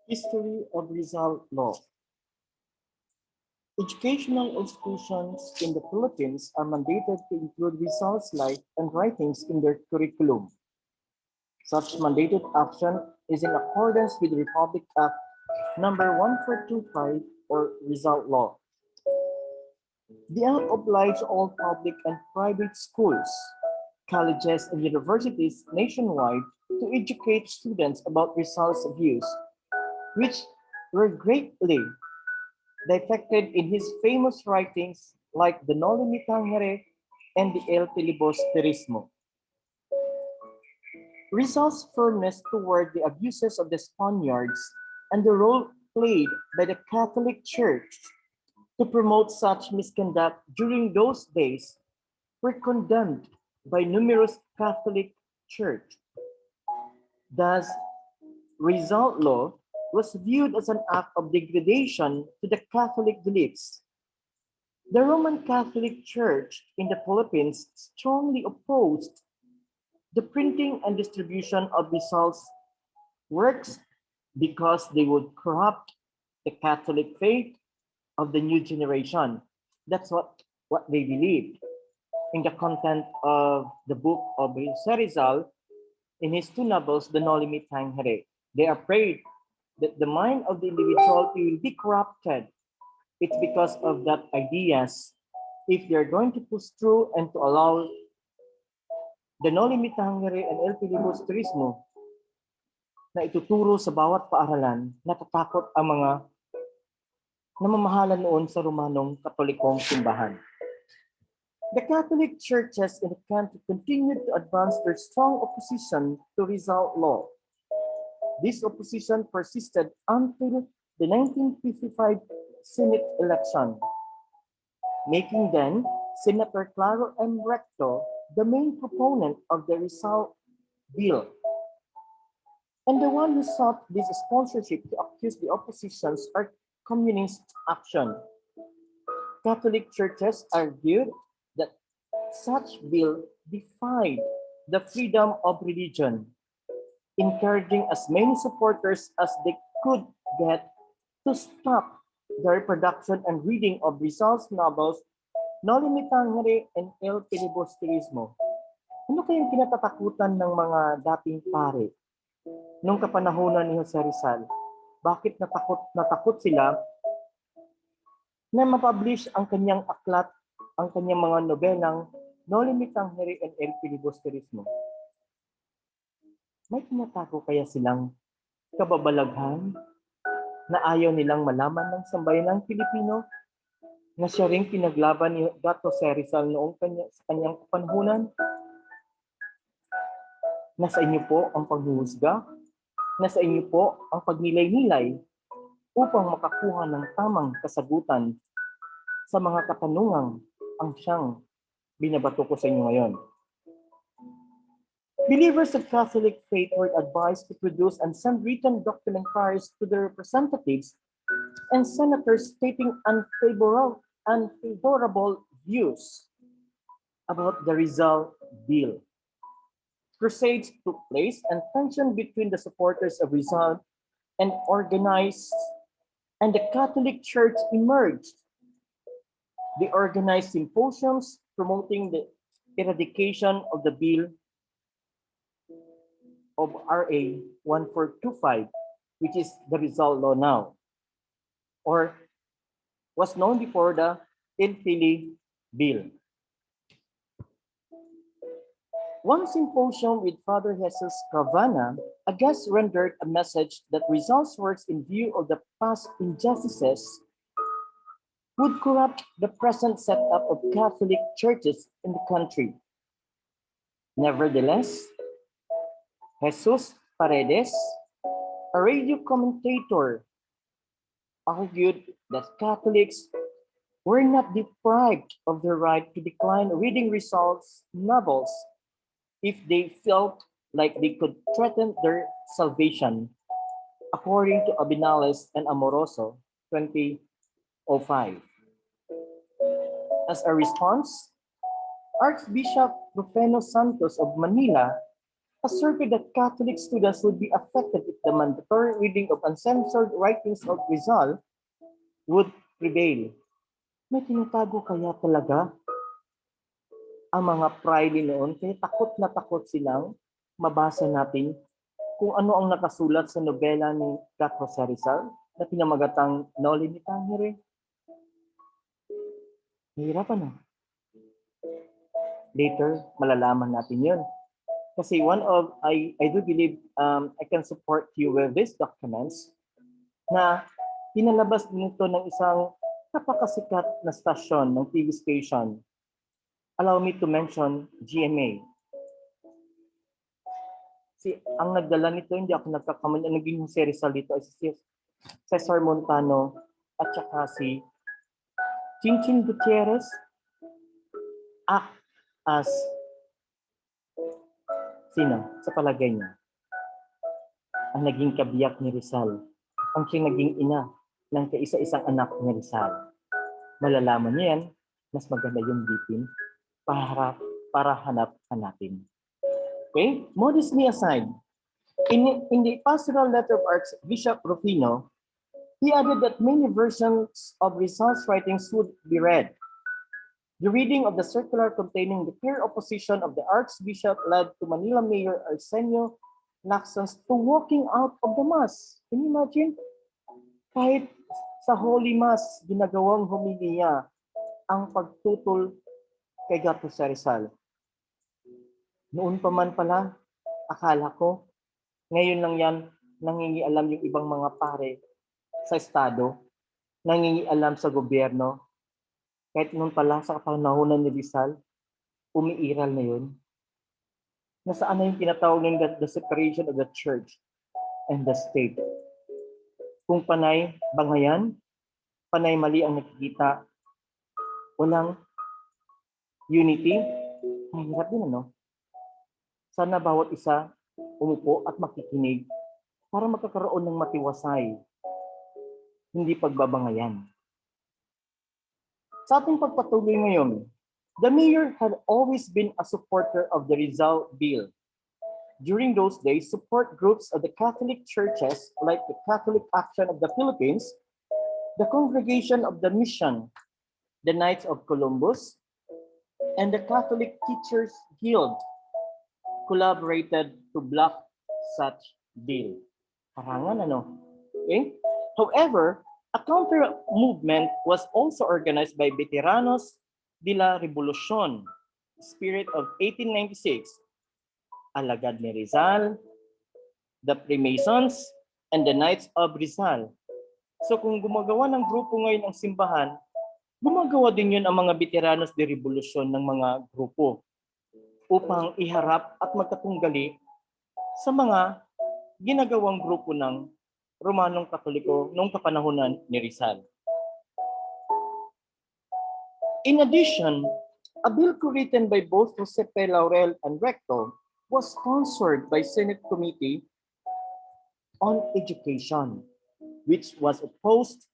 History of Rizal Law. Educational institutions in the Philippines are mandated to include Rizal's life and writings in their curriculum. Such mandated action is in accordance with Republic Act number 1425 or Rizal Law. The act obliges all public and private schools, colleges, and universities nationwide to educate students about Rizal's views, which were greatly depicted in his famous writings like the Noli Me Tangere and the El Filibusterismo. Rizal's firmness toward the abuses of the Spaniards and the role played by the Catholic Church to promote such misconduct during those days were condemned by numerous Catholic Church. Thus, Rizal Law was viewed as an act of degradation to the Catholic beliefs. The Roman Catholic Church in the Philippines strongly opposed the printing and distribution of Rizal's works because they would corrupt the Catholic faith of the new generation. That's what they believed. In the content of the book of Rizal, in his two novels, The Noli Me Tangere, they are afraid that the mind of the individual will be corrupted. It's because of that ideas. If they're going to push through and to allow the Noli Me Tangere and El Filibusterismo na ituturo sa bawat paaralan, natatakot ang mga namamahala noon sa Romanong Katolikong simbahan. The Catholic churches in the country continued to advance their strong opposition to Rizal Law. This opposition persisted until the 1955 Senate election, making then Senator Claro M. Recto the main proponent of the Rizal bill, and the one who sought this sponsorship to accuse the oppositions of communist action. Catholic churches argued that such bill defied the freedom of religion, encouraging as many supporters as they could get to stop the reproduction and reading of Rizal's novels, Noli Me Tangere and El Filibusterismo. Ano kayong kinatatakutan ng mga dating pare nung kapanahunan ni Jose Rizal? Bakit natakot sila na mapublish ang kanyang aklat, ang kanyang mga nobelang Noli Me Tangere and El Filibusterismo? May tinatago kaya silang kababalaghan na ayaw nilang malaman ng sambayanang Pilipino na siya ring pinaglaban ni Dato Rizal noong sa kanyang kapanhunan? Nasa inyo po ang paghuhusga, nasa inyo po ang pagnilay-nilay upang makakuha ng tamang kasagutan sa mga katanungang ang siyang binabato ko sa inyo ngayon. Believers of Catholic faith were advised to produce and send written documentaries to their representatives and senators stating unfavorable views about the Rizal bill. Crusades took place and tension between the supporters of Rizal and the Catholic Church emerged. They organized symposiums promoting the eradication of the bill of RA 1425, which is the Rizal Law now, or was known before the El Fili Bill. One symposium with Father Jesus Cavana, a guest rendered a message that Rizal's works in view of the past injustices would corrupt the present setup of Catholic churches in the country. Nevertheless, Jesus Paredes, a radio commentator, argued that Catholics were not deprived of the right to decline reading Rizal's novels if they felt like they could threaten their salvation, according to Abinales and Amoroso, 2005. As a response, Archbishop Rufino Santos of Manila asserted that Catholic students would be affected if the mandatory reading of uncensored writings of Rizal would prevail. May tinatago kaya talaga ang mga praile noon, kaya takot na takot silang mabasa natin kung ano ang nakasulat sa nobela ni Jose Rizal na pinamagatang Noli Me Tangere. Nahirapan na. Later, malalaman natin yun. Kasi I do believe I can support you with these documents na pinalabas nito ng isang napakasikat na stasyon ng TV station. Allow me to mention GMA. Ang nagdala nito, hindi ako nagkakamali, ang naging Jose Rizal dito ay si Cesar Montano at saka si Chinchin Gutierrez act as sino sa palagay niya? Ang naging kabiyak ni Rizal. Ang siyang naging ina ng kaisa-isang anak ni Rizal. Malalaman niya yan, mas maganda yung bitin para hanap-hanapin. Okay? Modesty aside, in the pastoral letter of Archbishop Rufino, he added that many versions of Rizal's writings would be read. The reading of the circular containing the clear opposition of the Archbishop led to Manila Mayor Arsenio Lacson to walking out of the Mass. Can you imagine? Kahit sa Holy Mass, ginagawang homilia ang pagtutol kay Jose Rizal. Noon pa man pala, akala ko, ngayon lang yan, nangingialam yung ibang mga pare sa Estado, nangingialam sa gobyerno. Kahit noon pala sa kapanahonan ni Rizal, umiiral na yun. Nasaan na yung tinatawag ng the separation of the church and the state. Kung panay bangayan, panay mali ang nakikita, walang unity, mahirap din ano? Sana bawat isa umupo at makikinig para magkakaroon ng matiwasay, hindi pagbabangayan. Sa ating pagpatuloy ngayon, the mayor had always been a supporter of the Rizal Bill. During those days, support groups of the Catholic churches like the Catholic Action of the Philippines, the Congregation of the Mission, the Knights of Columbus, and the Catholic Teachers Guild collaborated to block such bill. Parangan ano? Okay? However, a counter movement was also organized by Veteranos de la Revolucion, spirit of 1896, alagad ni Rizal, the Freemasons, and the Knights of Rizal. So kung gumagawa ng grupo ngayon ang simbahan, gumagawa din yun ang mga Veteranos de Revolucion ng mga grupo upang iharap at magkatunggali sa mga ginagawang grupo ng Romanong Katoliko noong kapanahunan ni Rizal. In addition, a bill written by both Josepe Laurel and Recto was sponsored by Senate Committee on Education, which was opposed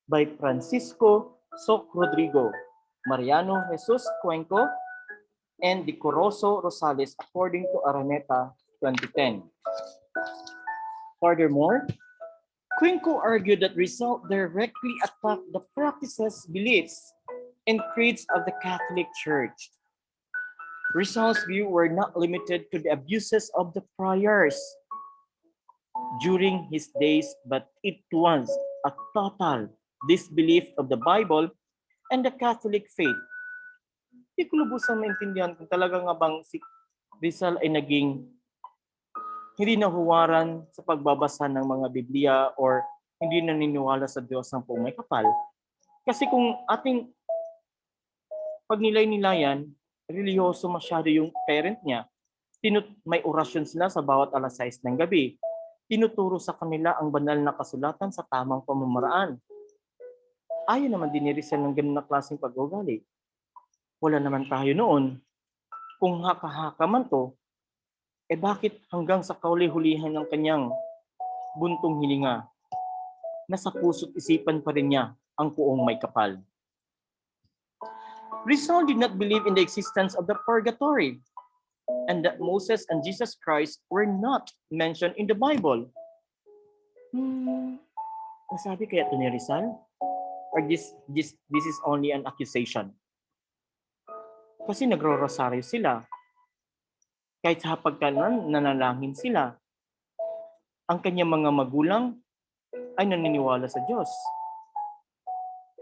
by Francisco Soc Rodrigo, Mariano Jesus Cuenco, and Decoroso Rosales, according to Araneta 2010. Furthermore, Cuenco argued that Rizal directly attacked the practices, beliefs, and creeds of the Catholic Church. Rizal's views were not limited to the abuses of the friars during his days, but it was a total disbelief of the Bible and the Catholic faith. Hindi ko lubusang maintindihan kung talaga nga bang si Rizal ay naging hindi nahuwaran sa pagbabasa ng mga Biblia or hindi naniniwala sa Diyos ng buong may kapal. Kasi kung ating pagnilay-nilayan, reliyoso masyado yung parent niya, may orasyon sila sa bawat alas 6 ng gabi. Tinuturo sa kanila ang banal na kasulatan sa tamang pamamaraan. Ayaw naman din ni Rizal ng ganun na klaseng pag-ugali. Wala naman tayo noon. Kung haka-haka man to, bakit hanggang sa kauli-hulihan ng kanyang buntong hininga, nasa puso't isipan pa rin niya ang puong may kapal? Rizal did not believe in the existence of the purgatory. and that Moses and Jesus Christ were not mentioned in the Bible. Nasabi kaya ito ni Rizal? Or this is only an accusation? Kasi nagro-rosaryo sila. Kahit sa hapagkanan, nanalangin sila. Ang kanyang mga magulang ay naniniwala sa Diyos.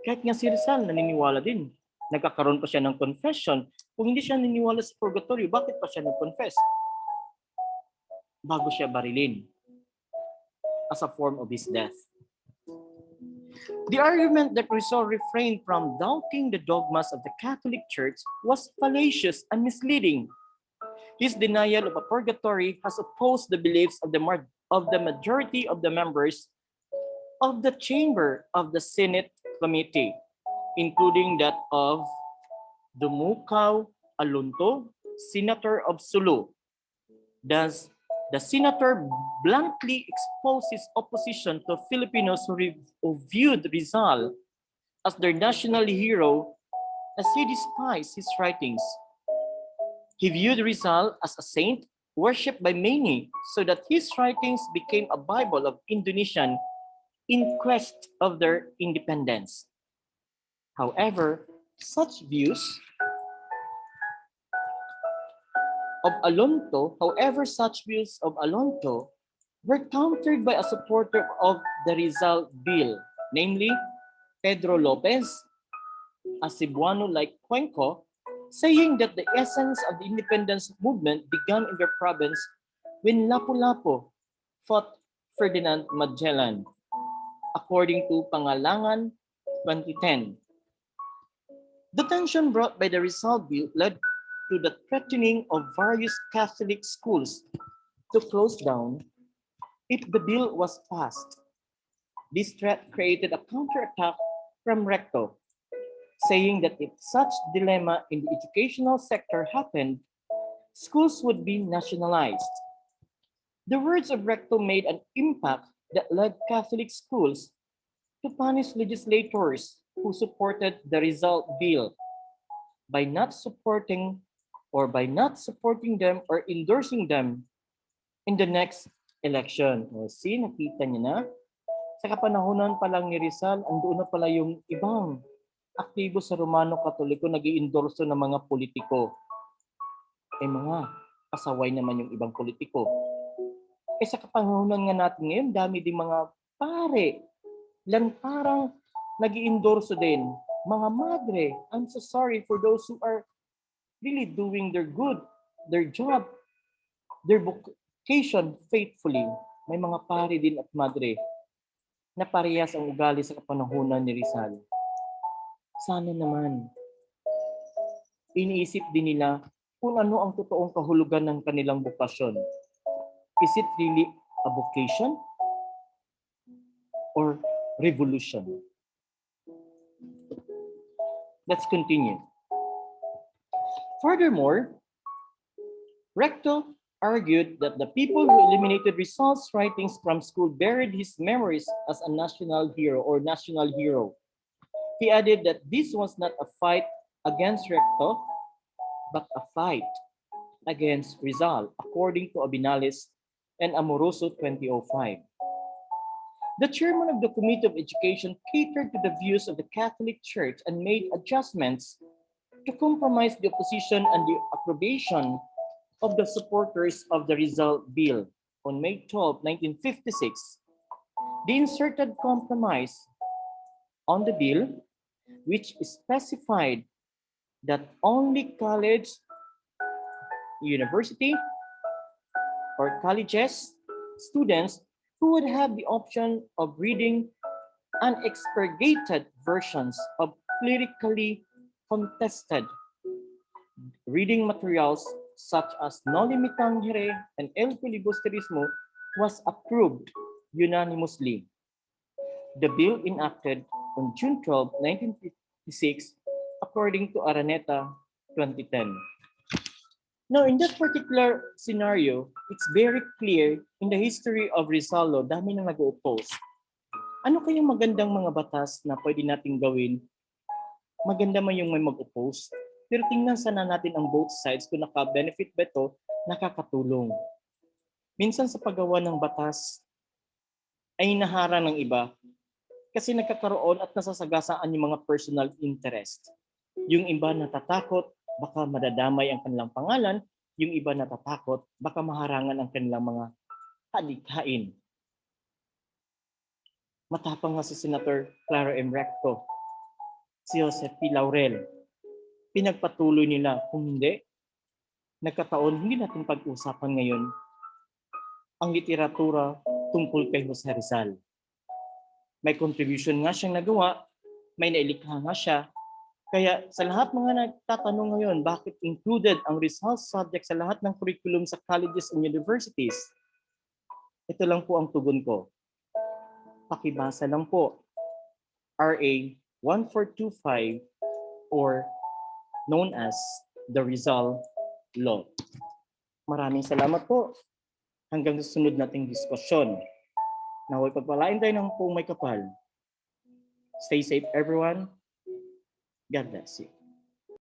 Kahit nga si Rizal, naniniwala din. Nagkakaroon pa siya ng confession. Kung hindi siya naniniwala sa purgatory, bakit pa siya nag-confess? Bago siya barilin as a form of his death. The argument that Rizal refrained from doubting the dogmas of the Catholic Church was fallacious and misleading. His denial of a purgatory has opposed the beliefs of the majority of the members of the chamber of the Senate Committee, including that of Dumukaw Alunto, Senator of Sulu. Thus, the senator bluntly exposed his opposition to Filipinos who viewed Rizal as their national hero, as he despised his writings. He viewed Rizal as a saint worshipped by many, so that his writings became a Bible of Indonesian in quest of their independence. However, such views of Alonto were countered by a supporter of the Rizal Bill, namely Pedro Lopez, a Cebuano-like Cuenco, saying that the essence of the independence movement began in their province when Lapu-Lapu fought Ferdinand Magellan, according to Pangalangan 2010. The tension brought by the Rizal Bill led to the threatening of various Catholic schools to close down if the bill was passed. This threat created a counterattack from Recto, saying that if such dilemma in the educational sector happened, schools would be nationalized. The words of Recto made an impact that led Catholic schools to punish legislators who supported the Rizal Bill by not supporting them or endorsing them in the next election. See, nakita niyo na? Sa kapanahonan pa lang ni Rizal, andoon na pala yung ibang aktibo sa Romano Katoliko nag-i-endorso ng mga politiko. Mga pasaway naman yung ibang politiko. Sa kapanahonan nga natin ngayon, dami din mga pare, lantarang nag-i-endorso din. Mga madre, I'm so sorry for those who are really doing their job, their vocation faithfully. May mga pare din at madre na parehas ang ugali sa kapanahunan ni Rizal. Sana naman, iniisip din nila kung ano ang totoong kahulugan ng kanilang bokasyon. Is it really a vocation or revolution? Let's continue. Furthermore, Recto argued that the people who eliminated Rizal's writings from school buried his memories as a national hero or national hero. He added that this was not a fight against Recto, but a fight against Rizal, according to Abinales and Amoroso 2005. The chairman of the Committee of Education catered to the views of the Catholic Church and made adjustments to compromise the opposition and the approbation of the supporters of the Rizal Bill. On May 12, 1956, the inserted compromise on the bill, which specified that only college, university, or colleges students who would have the option of reading unexpurgated versions of clerically contested reading materials such as Noli Me Tangere and El Filibusterismo was approved unanimously. The bill enacted on June 12, 1956, according to Araneta 2010. Now, in that particular scenario, it's very clear in the history of Rizal Law, dami na nag-oppose. Ano kayang magandang mga batas na pwede nating gawin? Maganda man yung may mag-oppose, Pero tingnan sana natin ang both sides kung naka-benefit ba ito, nakakatulong. Minsan sa paggawa ng batas ay hinaharang ng iba kasi nagkakaroon at nasasagasaan yung mga personal interest. Yung iba natatakot, baka madadamay ang kanilang pangalan. Yung iba natatakot, baka maharangan ang kanilang mga halikhain. Matapang nga si Senator Clara M. Recto, si Joseph P. Laurel. Pinagpatuloy nila, kung hindi, nagkataon, hindi natin pag-usapan ngayon ang literatura tungkol kay Jose Rizal. May contribution nga siyang nagawa, may nailikha nga siya. Kaya sa lahat mga nagtatanong ngayon, bakit included ang Rizal subject sa lahat ng curriculum sa colleges and universities? Ito lang po ang tugon ko. Pakibasa lang po RA 1425 or known as the Rizal Law. Maraming salamat po. Hanggang sa sunod nating diskusyon. Naway pagpalain tayo ng pong may kapal. Stay safe everyone. God bless you.